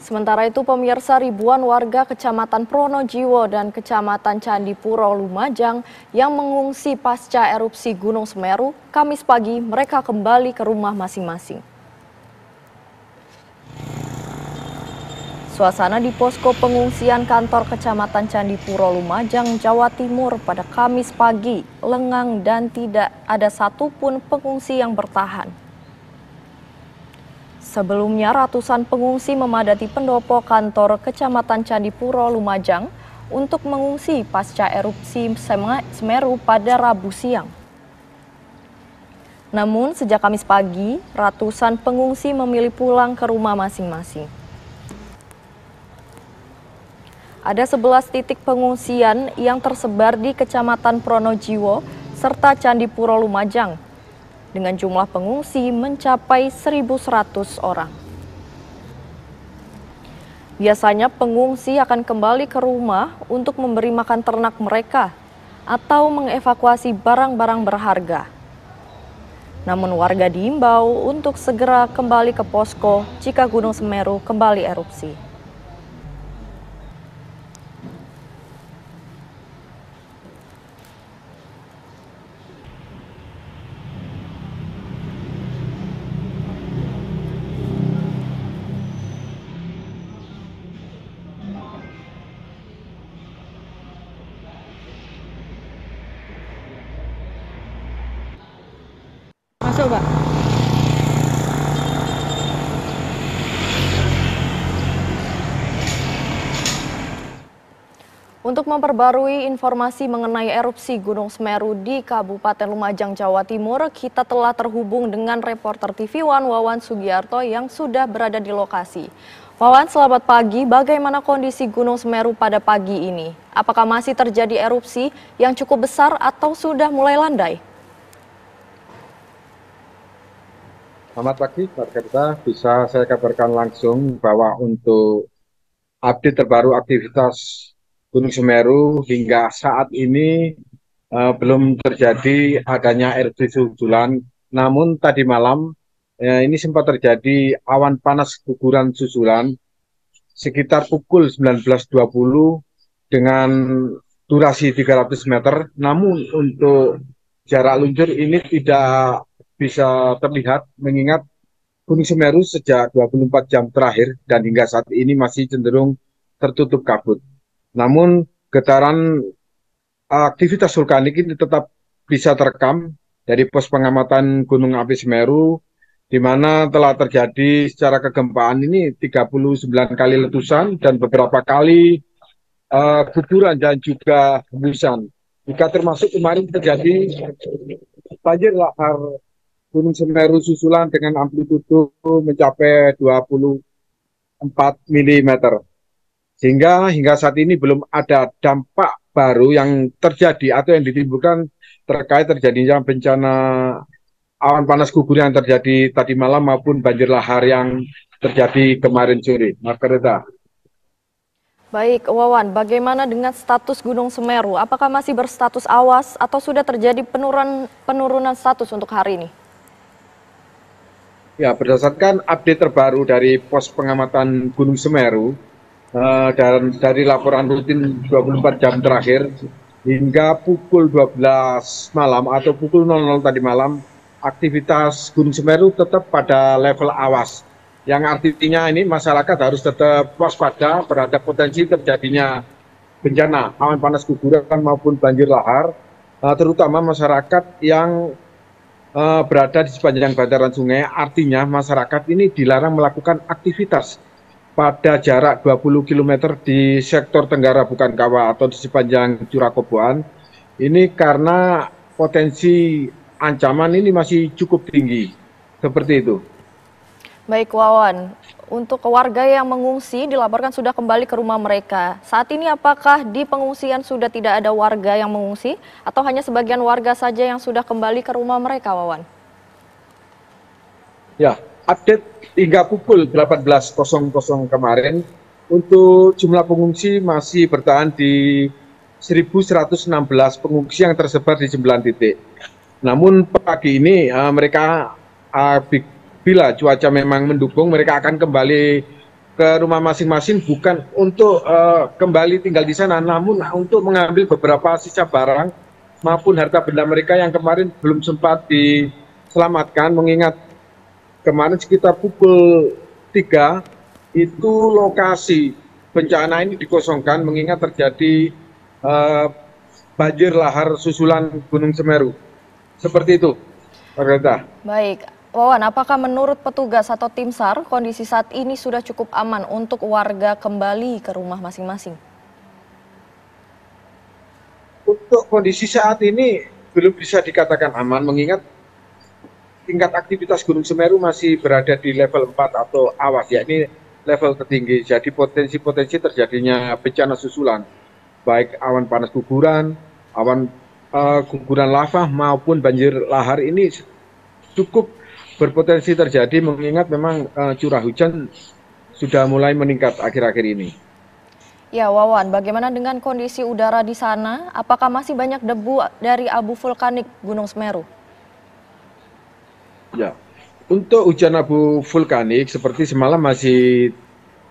Sementara itu, pemirsa, ribuan warga Kecamatan Pronojiwo dan Kecamatan Candipuro Lumajang yang mengungsi pasca erupsi Gunung Semeru, Kamis pagi mereka kembali ke rumah masing-masing. Suasana di posko pengungsian kantor Kecamatan Candipuro Lumajang, Jawa Timur pada Kamis pagi lengang dan tidak ada satupun pengungsi yang bertahan. Sebelumnya, ratusan pengungsi memadati pendopo kantor Kecamatan Candipuro Lumajang untuk mengungsi pasca erupsi Semeru pada Rabu siang. Namun, sejak Kamis pagi, ratusan pengungsi memilih pulang ke rumah masing-masing. Ada 11 titik pengungsian yang tersebar di Kecamatan Pronojiwo serta Candipuro Lumajang, dengan jumlah pengungsi mencapai 1.100 orang. Biasanya pengungsi akan kembali ke rumah untuk memberi makan ternak mereka atau mengevakuasi barang-barang berharga. Namun warga diimbau untuk segera kembali ke posko jika Gunung Semeru kembali erupsi. Masuk, Pak. Untuk memperbarui informasi mengenai erupsi Gunung Semeru di Kabupaten Lumajang, Jawa Timur, kita telah terhubung dengan reporter TV One Wawan Sugiarto yang sudah berada di lokasi. Wawan, selamat pagi. Bagaimana kondisi Gunung Semeru pada pagi ini? Apakah masih terjadi erupsi yang cukup besar atau sudah mulai landai? Selamat pagi, warga. Bisa saya kabarkan langsung bahwa untuk update terbaru aktivitas Gunung Semeru hingga saat ini belum terjadi adanya erupsi susulan. Namun tadi malam ini sempat terjadi awan panas guguran susulan sekitar pukul 19.20 dengan durasi 300 meter. Namun untuk jarak luncur ini tidak bisa terlihat mengingat Gunung Semeru sejak 24 jam terakhir dan hingga saat ini masih cenderung tertutup kabut. Namun getaran aktivitas vulkanik ini tetap bisa terekam dari pos pengamatan Gunung Api Semeru, di mana telah terjadi secara kegempaan ini 39 kali letusan dan beberapa kali guguran dan juga hembusan. Jika termasuk kemarin terjadi banjir lahar Gunung Semeru susulan dengan amplitudo mencapai 24 mm. Sehingga hingga saat ini belum ada dampak baru yang terjadi atau yang ditimbulkan terkait terjadinya bencana awan panas gugur yang terjadi tadi malam maupun banjir lahar yang terjadi kemarin sore. Margareta. Baik, Wawan, bagaimana dengan status Gunung Semeru? Apakah masih berstatus awas atau sudah terjadi penurunan status untuk hari ini? Ya, berdasarkan update terbaru dari pos pengamatan Gunung Semeru, dan dari laporan rutin 24 jam terakhir hingga pukul 12 malam atau pukul 00 tadi malam, aktivitas Gunung Semeru tetap pada level awas. Yang artinya ini masyarakat harus tetap waspada terhadap potensi terjadinya bencana awan panas guguran maupun banjir lahar, terutama masyarakat yang berada di sepanjang bantaran sungai. Artinya masyarakat ini dilarang melakukan aktivitas pada jarak 20 km di sektor Tenggara Bukan-Kawah atau di sepanjang Curah Koboan. Ini karena potensi ancaman ini masih cukup tinggi. Seperti itu. Baik, Wawan. Untuk warga yang mengungsi dilaporkan sudah kembali ke rumah mereka. Saat ini apakah di pengungsian sudah tidak ada warga yang mengungsi atau hanya sebagian warga saja yang sudah kembali ke rumah mereka, Wawan? Ya, update hingga pukul 18.00 kemarin, untuk jumlah pengungsi masih bertahan di 1.116 pengungsi yang tersebar di 9 titik. Namun pagi ini mereka bila cuaca memang mendukung, mereka akan kembali ke rumah masing-masing bukan untuk kembali tinggal di sana, namun untuk mengambil beberapa sisa barang maupun harta benda mereka yang kemarin belum sempat diselamatkan, mengingat kemarin sekitar pukul 3 itu lokasi bencana ini dikosongkan mengingat terjadi eh, banjir lahar susulan Gunung Semeru. Seperti itu, Pak Reza. Baik, Wawan, apakah menurut petugas atau tim SAR kondisi saat ini sudah cukup aman untuk warga kembali ke rumah masing-masing? Untuk kondisi saat ini belum bisa dikatakan aman mengingat tingkat aktivitas Gunung Semeru masih berada di level 4 atau awas, yakni level tertinggi. Jadi potensi-potensi terjadinya bencana susulan, baik awan panas guguran, awan guguran lava maupun banjir lahar ini cukup berpotensi terjadi mengingat memang curah hujan sudah mulai meningkat akhir-akhir ini. Ya, Wawan, bagaimana dengan kondisi udara di sana? Apakah masih banyak debu dari abu vulkanik Gunung Semeru? Ya, untuk hujan abu vulkanik seperti semalam masih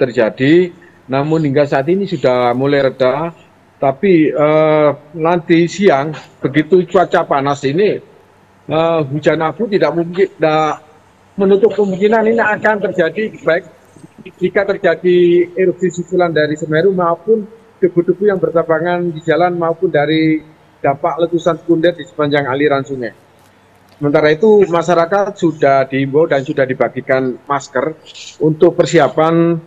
terjadi, namun hingga saat ini sudah mulai reda. Tapi nanti siang, begitu cuaca panas ini, hujan abu tidak mungkin, tidak menutup kemungkinan ini akan terjadi, baik jika terjadi erupsi susulan dari Semeru maupun debu-debu yang berterbangan di jalan maupun dari dampak letusan sekunder di sepanjang aliran sungai. Sementara itu masyarakat sudah diimbau dan sudah dibagikan masker untuk persiapan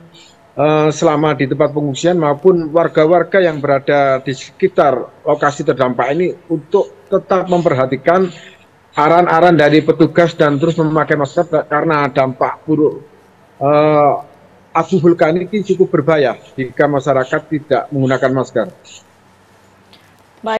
selama di tempat pengungsian maupun warga-warga yang berada di sekitar lokasi terdampak ini untuk tetap memperhatikan arahan-arahan dari petugas dan terus memakai masker karena dampak buruk abu vulkanik ini cukup berbahaya jika masyarakat tidak menggunakan masker.